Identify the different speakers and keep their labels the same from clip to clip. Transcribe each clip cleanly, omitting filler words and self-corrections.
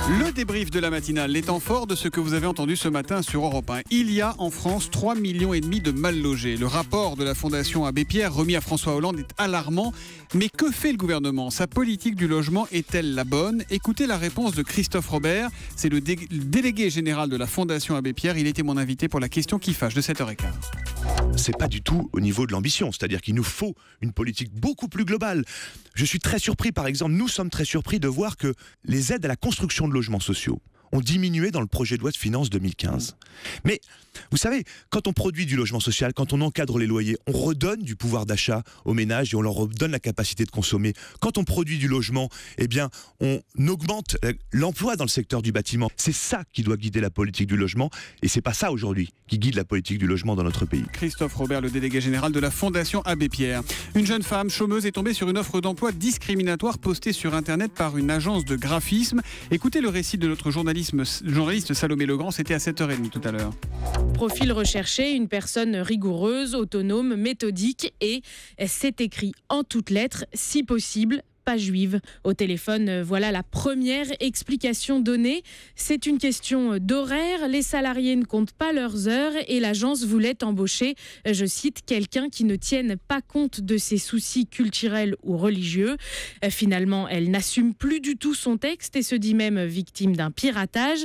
Speaker 1: Le débrief de la matinale, les temps forts de ce que vous avez entendu ce matin sur Europe 1. Il y a en France 3,5 millions de mal logés. Le rapport de la Fondation Abbé Pierre remis à François Hollande est alarmant. Mais que fait le gouvernement ? Sa politique du logement est-elle la bonne ? Écoutez la réponse de Christophe Robert. C'est le délégué général de la Fondation Abbé Pierre. Il était mon invité pour la question qui fâche de 7h15.
Speaker 2: C'est pas du tout au niveau de l'ambition, c'est-à-dire qu'il nous faut une politique beaucoup plus globale. Je suis très surpris, par exemple, nous sommes très surpris de voir que les aides à la construction de logements sociaux ont diminué dans le projet de loi de finances 2015. Mais vous savez, quand on produit du logement social, quand on encadre les loyers, on redonne du pouvoir d'achat aux ménages et on leur redonne la capacité de consommer. Quand on produit du logement, eh bien, on augmente l'emploi dans le secteur du bâtiment. C'est ça qui doit guider la politique du logement et c'est pas ça aujourd'hui qui guide la politique du logement dans notre pays.
Speaker 1: Christophe Robert, le délégué général de la Fondation Abbé Pierre. Une jeune femme chômeuse est tombée sur une offre d'emploi discriminatoire postée sur Internet par une agence de graphisme. Écoutez le récit de notre journaliste Salomé Legrand, c'était à 7h30 tout à l'heure.
Speaker 3: Profil recherché, une personne rigoureuse, autonome, méthodique et c'est écrit en toutes lettres, si possible, pas juive. Au téléphone, voilà la première explication donnée. C'est une question d'horaire. Les salariés ne comptent pas leurs heures et l'agence voulait embaucher, je cite, quelqu'un qui ne tienne pas compte de ses soucis culturels ou religieux. Finalement, elle n'assume plus du tout son texte et se dit même victime d'un piratage.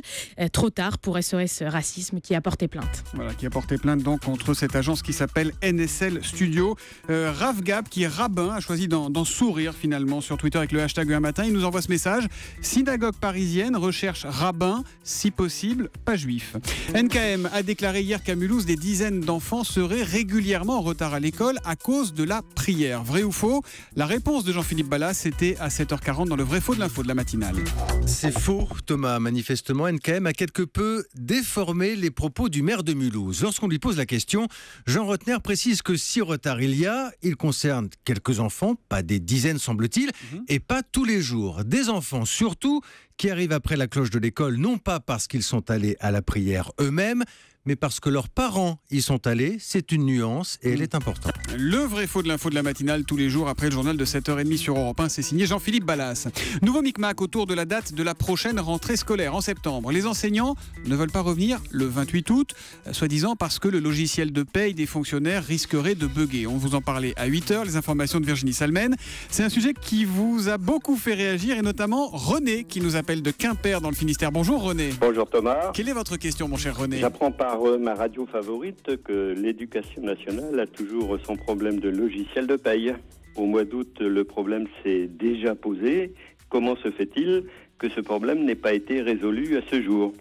Speaker 3: Trop tard pour SOS Racisme qui a porté plainte.
Speaker 1: Voilà, qui a porté plainte donc contre cette agence qui s'appelle NSL Studio. Rav Gab, qui est rabbin, a choisi d'en sourire finalement sur Twitter avec le hashtag un matin. Il nous envoie ce message. Synagogue parisienne recherche rabbin, si possible, pas juif. NKM a déclaré hier qu'à Mulhouse, des dizaines d'enfants seraient régulièrement en retard à l'école à cause de la prière. Vrai ou faux ? La réponse de Jean-Philippe Ballas, c'était à 7h40 dans le vrai faux de l'info de la matinale.
Speaker 4: C'est faux, Thomas. Manifestement, NKM a quelque peu déformé les propos du maire de Mulhouse. Lorsqu'on lui pose la question, Jean Rotner précise que si retard il concerne quelques enfants, pas des dizaines semble-t-il, et pas tous les jours. Des enfants surtout qui arrivent après la cloche de l'école, non pas parce qu'ils sont allés à la prière eux-mêmes, mais parce que leurs parents y sont allés. C'est une nuance et elle est importante.
Speaker 1: Le vrai faux de l'info de la matinale tous les jours après le journal de 7h30 sur Europe 1, c'est signé Jean-Philippe Ballas. Nouveau micmac autour de la date de la prochaine rentrée scolaire en septembre. Les enseignants ne veulent pas revenir le 28 août, soi-disant parce que le logiciel de paye des fonctionnaires risquerait de bugger. On vous en parlait à 8h, les informations de Virginie Salmen. C'est un sujet qui vous a beaucoup fait réagir et notamment René qui nous appelle de Quimper dans le Finistère. Bonjour René.
Speaker 5: Bonjour Thomas.
Speaker 1: Quelle est votre question mon cher René ?
Speaker 5: J'apprends par ma radio favorite que l'éducation nationale a toujours son problème de logiciel de paye. Au mois d'août, le problème s'est déjà posé. Comment se fait-il que ce problème n'ait pas été résolu à ce jour ?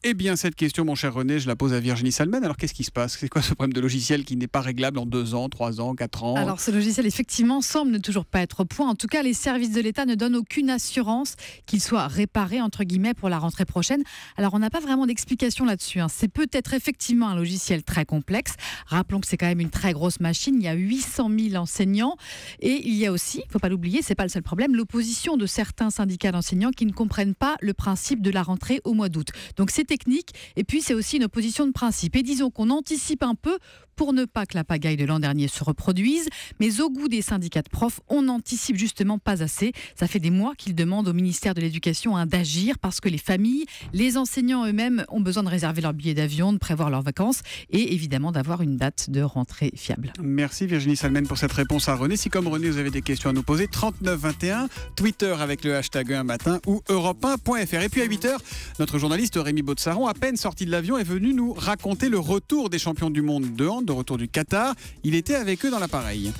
Speaker 1: Eh bien, cette question, mon cher René, je la pose à Virginie Salmen. Alors, qu'est-ce qui se passe ? C'est quoi ce problème de logiciel qui n'est pas réglable en 2 ans, 3 ans, 4 ans ?
Speaker 6: Alors, ce logiciel, effectivement, semble ne toujours pas être au point. En tout cas, les services de l'État ne donnent aucune assurance qu'il soit réparé, entre guillemets, pour la rentrée prochaine. Alors, on n'a pas vraiment d'explication là-dessus. C'est peut-être effectivement un logiciel très complexe. Rappelons que c'est quand même une très grosse machine. Il y a 800 000 enseignants. Et il y a aussi, il ne faut pas l'oublier, ce n'est pas le seul problème, l'opposition de certains syndicats d'enseignants qui ne comprennent pas le principe de la rentrée au mois d'août. Donc, c'est technique et puis c'est aussi une opposition de principe. Et disons qu'on anticipe un peu pour ne pas que la pagaille de l'an dernier se reproduise, mais au goût des syndicats de profs, on n'anticipe justement pas assez. Ça fait des mois qu'ils demandent au ministère de l'Éducation d'agir parce que les familles, les enseignants eux-mêmes ont besoin de réserver leur billet d'avion, de prévoir leurs vacances et évidemment d'avoir une date de rentrée fiable.
Speaker 1: Merci Virginie Salmen pour cette réponse à René. Si comme René vous avez des questions à nous poser, 3921, Twitter avec le hashtag un matin ou europe1.fr. Et puis à 8h, notre journaliste Rémi Baudesaron, à peine sorti de l'avion, est venu nous raconter le retour des champions du monde de hand, de retour du Qatar. Il était avec eux dans l'appareil.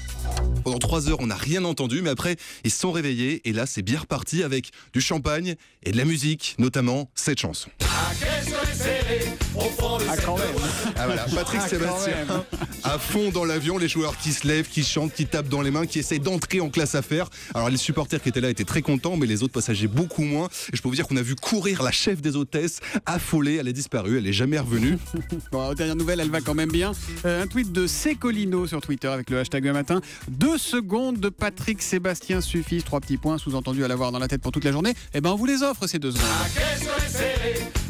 Speaker 7: Pendant 3 heures, on n'a rien entendu, mais après, ils se sont réveillés et là, c'est bien reparti avec du champagne et de la musique, notamment cette chanson.
Speaker 1: Quand même.
Speaker 7: Ah voilà, Patrick Sébastien, à fond dans l'avion, les joueurs qui se lèvent, qui chantent, qui tapent dans les mains, qui essayent d'entrer en classe affaires. Alors les supporters qui étaient là étaient très contents, mais les autres passagers beaucoup moins. Et je peux vous dire qu'on a vu courir la chef des hôtesses, affolée, elle est disparue, elle est jamais revenue.
Speaker 1: Bon, aux dernières nouvelles, elle va quand même bien. Un tweet de Cécolino sur Twitter avec le hashtag un matin. 2 secondes de Patrick Sébastien suffisent. 3 petits points, sous-entendu à l'avoir dans la tête pour toute la journée. Eh ben on vous les offre ces 2 secondes.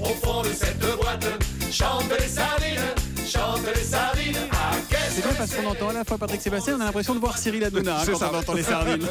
Speaker 8: Au fond de cette boîte, chante les sardines, chante les sardines.
Speaker 1: C'est bien parce qu'on entend à la fois Patrick Sébastien, on a l'impression de voir Cyril Hanouna quand on entend les sardines.